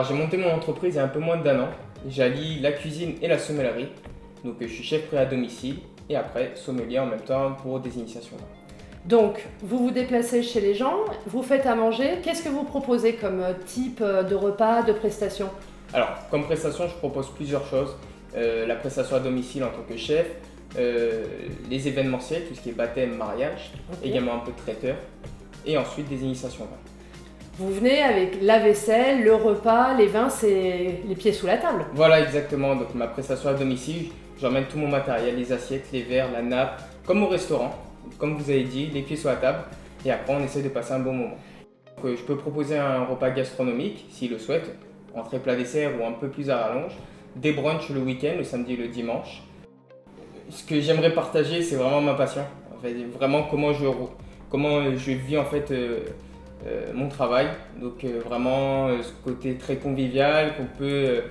j'ai monté mon entreprise il y a un peu moins d'1 an. J'allie la cuisine et la sommellerie. Donc je suis chef prêt à domicile et après sommelier en même temps pour des initiations. Donc, vous vous déplacez chez les gens, vous faites à manger. Qu'est-ce que vous proposez comme type de repas, de prestations? Alors, comme prestation, je propose plusieurs choses. La prestation à domicile en tant que chef, les événementiels, tout ce qui est baptême, mariage, également un peu de traiteur, et ensuite des initiations. Vous venez avec la vaisselle, le repas, les vins, c'est les pieds sous la table. Voilà, exactement. Donc ma prestation à domicile, j'emmène tout mon matériel, les assiettes, les verres, la nappe, comme au restaurant. Comme vous avez dit, les pieds sur la table, et après on essaie de passer un bon moment. Donc, je peux proposer un repas gastronomique, s'il le souhaite, entrée plat dessert ou un peu plus à rallonge, des brunchs le week-end, le samedi et le dimanche. Ce que j'aimerais partager, c'est vraiment ma passion, en fait, vraiment comment je vis en fait mon travail. Donc vraiment ce côté très convivial, qu'on peut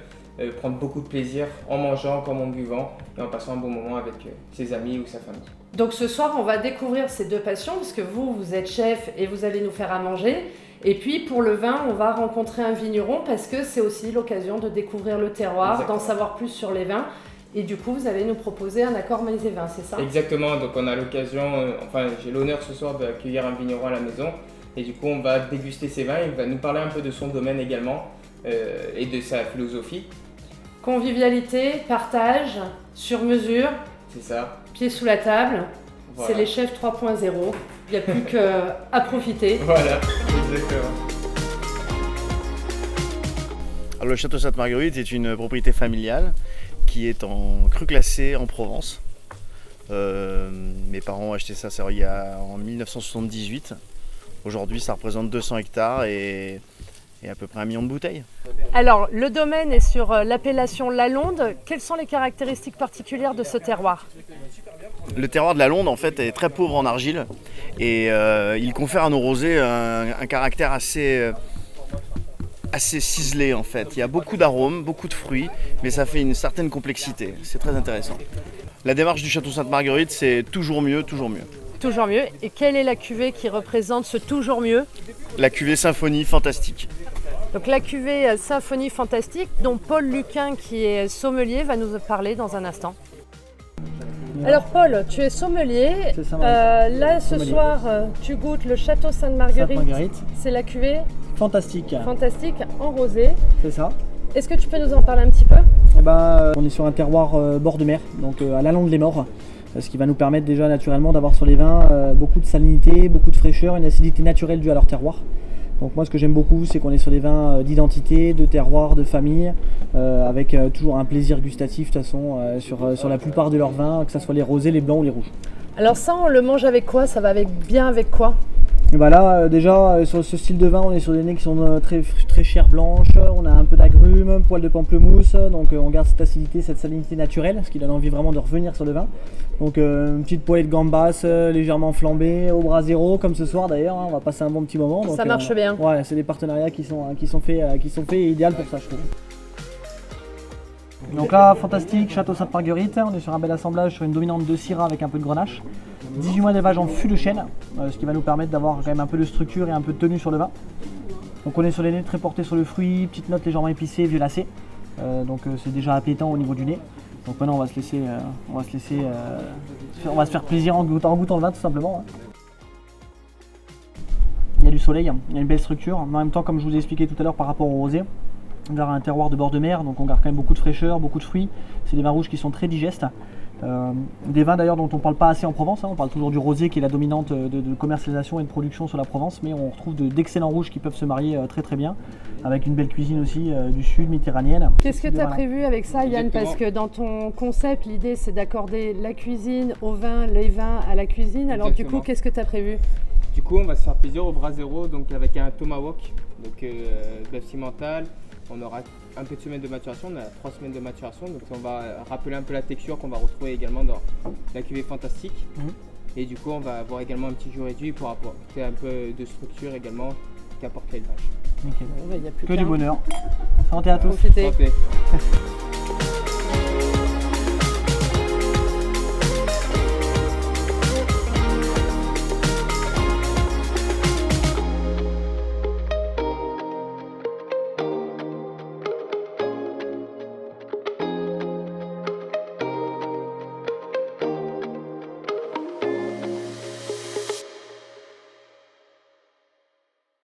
prendre beaucoup de plaisir en mangeant comme en buvant et en passant un bon moment avec ses amis ou sa famille. Donc ce soir, on va découvrir ces deux passions, parce que vous êtes chef et vous allez nous faire à manger. Et puis pour le vin, on va rencontrer un vigneron, parce que c'est aussi l'occasion de découvrir le terroir, d'en savoir plus sur les vins. Et du coup, vous allez nous proposer un accord mets et vins, c'est ça? Exactement, donc on a l'occasion, j'ai l'honneur ce soir d'accueillir un vigneron à la maison. Et du coup, on va déguster ses vins, il va nous parler un peu de son domaine également et de sa philosophie. Convivialité, partage, sur mesure. C'est ça. Pieds sous la table, voilà. C'est les chefs 3.0, il n'y a plus qu'à profiter. Voilà, exactement. Alors, le Château Sainte-Marguerite est une propriété familiale qui est en cru classé en Provence. Mes parents ont acheté ça en 1978. Aujourd'hui, ça représente 200 hectares et à peu près 1 million de bouteilles. Alors, le domaine est sur l'appellation Lalonde. Quelles sont les caractéristiques particulières de ce terroir? Le terroir de Lalonde, en fait, est très pauvre en argile et il confère à nos rosés un caractère assez ciselé, en fait. Il y a beaucoup d'arômes, beaucoup de fruits, mais ça fait une certaine complexité. C'est très intéressant. La démarche du Château Sainte-Marguerite, c'est toujours mieux, toujours mieux. Toujours mieux. Et quelle est la cuvée qui représente ce toujours mieux? La cuvée Symphonie Fantastique. Donc la cuvée Symphonie Fantastique, dont Paul Luquin, qui est sommelier, va nous parler dans un instant. Alors Paul, tu es sommelier. C'est ça, là ce sommelier. Soir, tu goûtes le Château Sainte-Marguerite. Sainte-Marguerite. C'est la cuvée Fantastique. Fantastique en rosé. C'est ça. Est-ce que tu peux nous en parler un petit peu? On est sur un terroir bord de mer, donc à Lalonde-les-Morts. Ce qui va nous permettre déjà naturellement d'avoir sur les vins beaucoup de salinité, beaucoup de fraîcheur, une acidité naturelle due à leur terroir. Donc moi ce que j'aime beaucoup, c'est qu'on est sur des vins d'identité, de terroir, de famille, avec toujours un plaisir gustatif de toute façon sur la plupart de leurs vins, que ce soit les rosés, les blancs ou les rouges. Alors ça, on le mange avec quoi? Ça va bien avec quoi? Et bah là déjà sur ce style de vin, on est sur des nez qui sont très chères blanches, on a un peu d'agrumes, poils de pamplemousse, donc on garde cette acidité, cette salinité naturelle, ce qui donne envie vraiment de revenir sur le vin. Donc une petite poêlée de gambas légèrement flambée au brasero comme ce soir d'ailleurs, on va passer un bon petit moment. Donc, ça marche bien. Ouais, c'est des partenariats qui sont faits et idéal pour ça je trouve. Donc là, fantastique, Château Sainte-Marguerite, on est sur un bel assemblage sur une dominante de Syrah avec un peu de Grenache. 18 mois d'élevage en fût de chêne, ce qui va nous permettre d'avoir quand même un peu de structure et un peu de tenue sur le vin. Donc on est sur les nez très portés sur le fruit, petite note légèrement épicée, violacée. Donc c'est déjà appétant au niveau du nez. Donc maintenant on va se faire plaisir en goûtant le vin tout simplement. Il y a du soleil, il y a une belle structure, mais en même temps comme je vous ai expliqué tout à l'heure par rapport au rosé, on garde un terroir de bord de mer, donc on garde quand même beaucoup de fraîcheur, beaucoup de fruits. C'est des vins rouges qui sont très digestes. Des vins d'ailleurs dont on ne parle pas assez en Provence, on parle toujours du rosé qui est la dominante de commercialisation et de production sur la Provence, mais on retrouve d'excellents rouges qui peuvent se marier très bien, avec une belle cuisine aussi du sud méditerranéenne. Qu'est-ce que tu as prévu avec ça Yann? Parce que dans ton concept, l'idée c'est d'accorder la cuisine au vin, les vins à la cuisine, alors du coup qu'est-ce que tu as prévu? Du coup on va se faire plaisir au brasero, donc avec un tomahawk, donc bœuf cimental. On aura un peu de semaines de maturation, on a 3 semaines de maturation, donc on va rappeler un peu la texture qu'on va retrouver également dans la cuvée Fantastique. Et du coup on va avoir également un petit jus réduit pour apporter un peu de structure également qu'apporte l'élevage. Okay. Que du bonheur. Santé à tous. Profitez. Santé.